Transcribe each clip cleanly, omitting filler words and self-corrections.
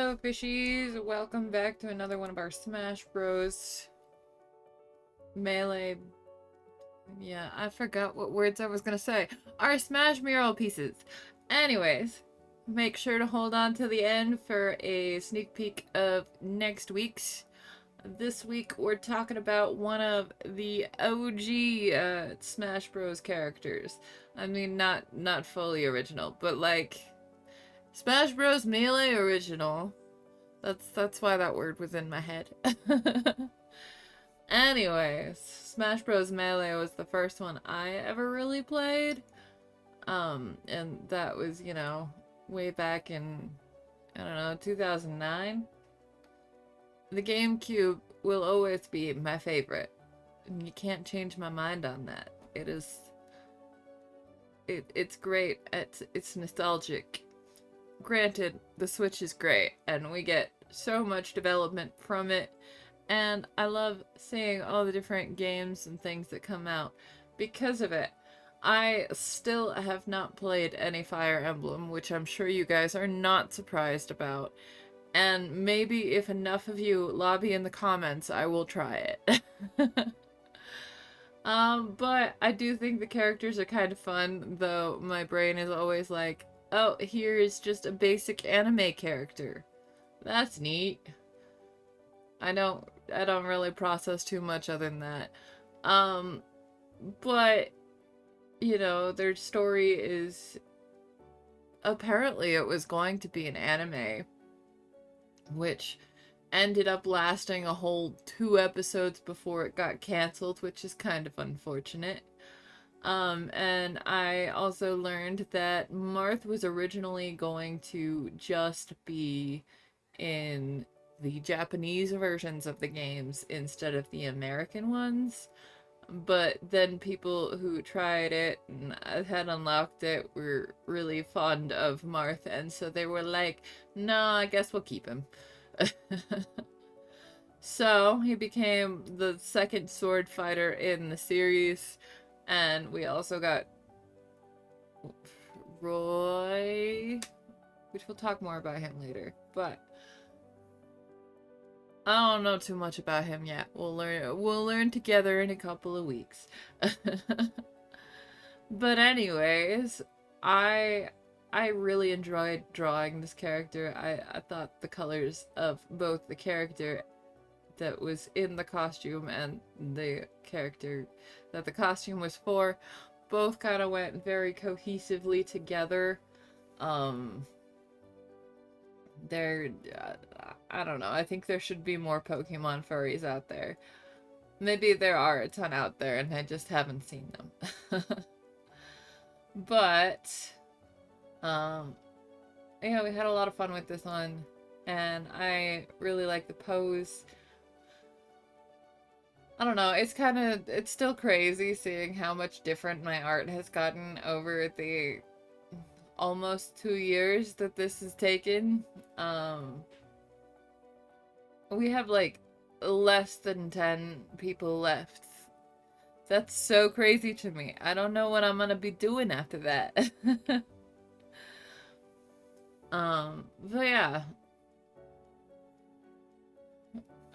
Hello, fishies! Welcome back to another one of our Smash Bros. Melee. Yeah, I forgot what words I was gonna say. Our Smash mural pieces. Anyways, make sure to hold on to the end for a sneak peek of next week's. This week we're talking about one of the OG Smash Bros. Characters. I mean, not fully original, but like Smash Bros. Melee original. That's why that word was in my head. Anyways, Smash Bros. Melee was the first one I ever really played. And that was, you know, way back in, I don't know, 2009. The GameCube will always be my favorite. And you can't change my mind on that. It's great. It's nostalgic. Granted, the Switch is great, and we get so much development from it, and I love seeing all the different games and things that come out because of it. I still have not played any Fire Emblem, which I'm sure you guys are not surprised about, and maybe if enough of you lobby in the comments, I will try it. But I do think the characters are kind of fun, though my brain is always like, oh, here's just a basic anime character. That's neat. I don't really process too much other than that. But you know, their story is apparently it was going to be an anime, which ended up lasting a whole 2 episodes before it got canceled, which is kind of unfortunate. And I also learned that Marth was originally going to just be in the Japanese versions of the games instead of the American ones. But then people who tried it and had unlocked it were really fond of Marth, and so they were like, no, I guess we'll keep him. So he became the second sword fighter in the series, and we also got Roy, which we'll talk more about him later, but I don't know too much about him yet. We'll learn together in a couple of weeks. But anyways, I really enjoyed drawing this character. I thought the colors of both the character that was in the costume and the character that the costume was for both kind of went very cohesively together. They're I don't know. I think there should be more Pokemon furries out there. Maybe there are a ton out there and I just haven't seen them. But yeah, we had a lot of fun with this one, and I really like the pose. I don't know, it's still crazy seeing how much different my art has gotten over the almost 2 years that this has taken. We have like less than 10 people left. That's so crazy to me. I don't know what I'm gonna be doing after that. But yeah.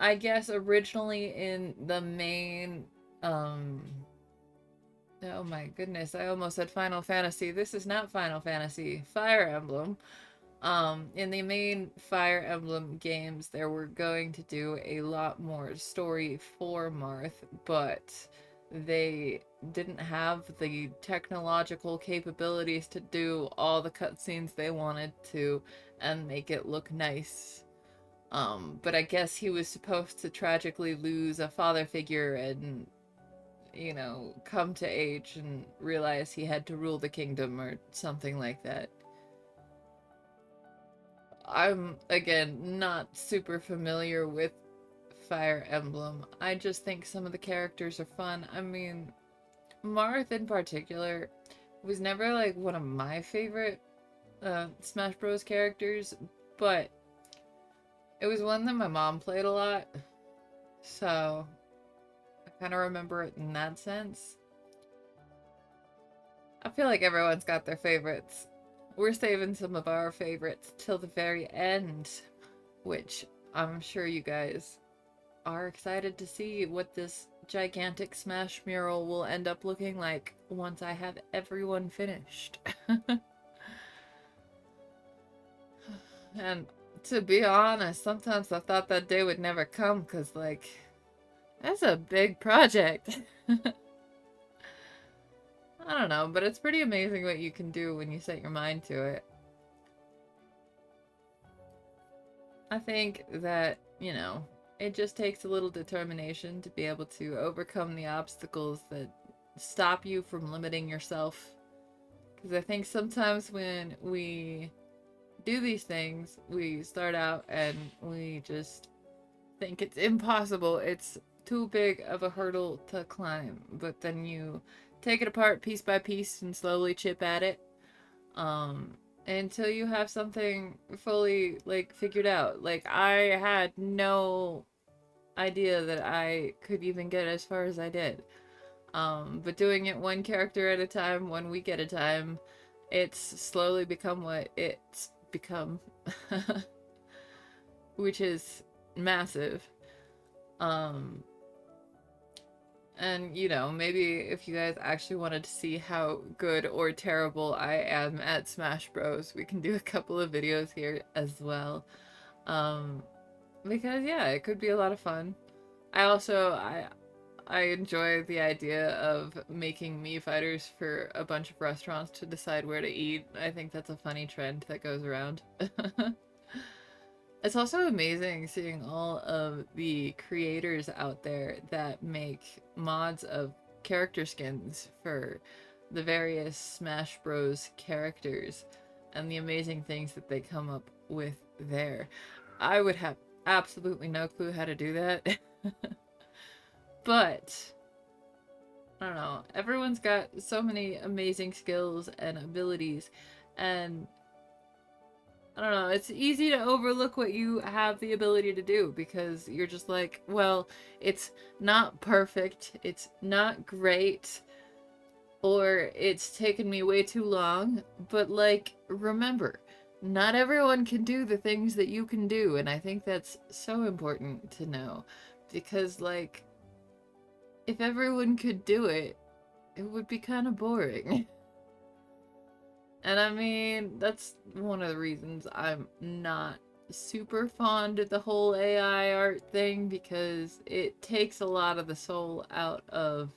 I guess originally in the main, oh my goodness, I almost said Final Fantasy. This is not Final Fantasy. Fire Emblem. In the main Fire Emblem games, they were going to do a lot more story for Marth, but they didn't have the technological capabilities to do all the cutscenes they wanted to and make it look nice. But I guess he was supposed to tragically lose a father figure and, you know, come to age and realize he had to rule the kingdom or something like that. I'm, again, not super familiar with Fire Emblem. I just think some of the characters are fun. I mean, Marth in particular was never, like, one of my favorite Smash Bros. Characters, but it was one that my mom played a lot, so I kind of remember it in that sense. I feel like everyone's got their favorites. We're saving some of our favorites till the very end. which I'm sure you guys are excited to see what this gigantic smash mural will end up looking like once I have everyone finished. And to be honest, sometimes I thought that day would never come because, like, that's a big project. I don't know, but it's pretty amazing what you can do when you set your mind to it. I think that, you know, it just takes a little determination to be able to overcome the obstacles that stop you from limiting yourself. Because I think sometimes when we do these things, we start out and we just think it's impossible. It's too big of a hurdle to climb. But then you take it apart piece by piece and slowly chip at it. Until you have something fully, like, figured out. Like, I had no idea that I could even get as far as I did. But doing it one character at a time, 1 week at a time, it's slowly become what it's become. Which is massive. And, you know, maybe if you guys actually wanted to see how good or terrible I am at Smash Bros, we can do a couple of videos here as well. Because, yeah, it could be a lot of fun. I enjoy the idea of making Mii fighters for a bunch of restaurants to decide where to eat. I think that's a funny trend that goes around. It's also amazing seeing all of the creators out there that make mods of character skins for the various Smash Bros. Characters and the amazing things that they come up with there. I would have absolutely no clue how to do that. But, I don't know, everyone's got so many amazing skills and abilities, and I don't know, it's easy to overlook what you have the ability to do because you're just like, well, it's not perfect, it's not great, or it's taken me way too long, but, like, remember, not everyone can do the things that you can do, and I think that's so important to know because, like, if everyone could do it, it would be kind of boring. And I mean, that's one of the reasons I'm not super fond of the whole AI art thing because it takes a lot of the soul out of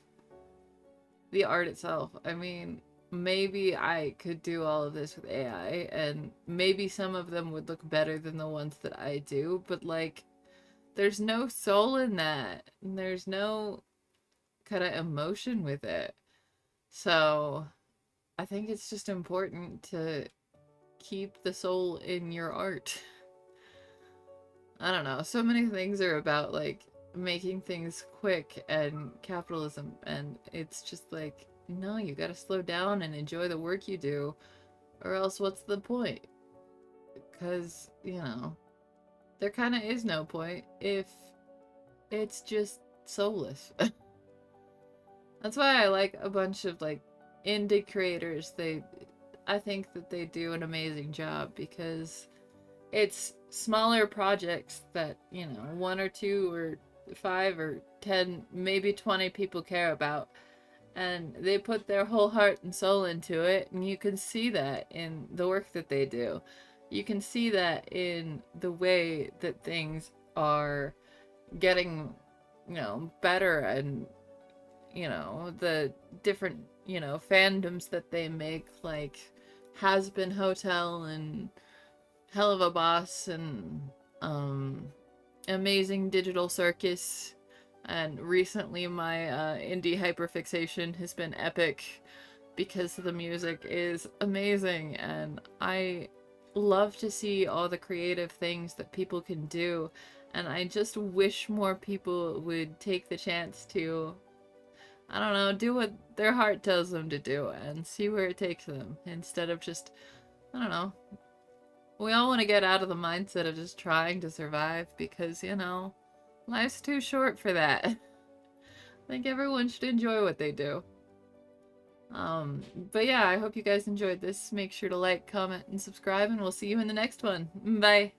the art itself. I mean, maybe I could do all of this with AI and maybe some of them would look better than the ones that I do, but, like, there's no soul in that. And there's no kind of emotion with it. So I think it's just important to keep the soul in your art. I don't know. So many things are about, like, making things quick and capitalism, and it's just like, no, you gotta slow down and enjoy the work you do, or else what's the point? Because, you know, there kind of is no point if it's just soulless. That's why I like a bunch of, like, indie creators. I think that they do an amazing job because it's smaller projects that, you know, 1 or 2 or 5 or 10, maybe 20 people care about. And they put their whole heart and soul into it, and you can see that in the work that they do. You can see that in the way that things are getting, you know, better, and, you know, the different, you know, fandoms that they make, like Has Been Hotel and Hell of a Boss and Amazing Digital Circus, and recently my indie hyperfixation has been epic because the music is amazing, and I love to see all the creative things that people can do, and I just wish more people would take the chance to, I don't know, do what their heart tells them to do and see where it takes them instead of just, I don't know. We all want to get out of the mindset of just trying to survive because, you know, life's too short for that. I think everyone should enjoy what they do. But yeah, I hope you guys enjoyed this. Make sure to like, comment, and subscribe, and we'll see you in the next one. Bye!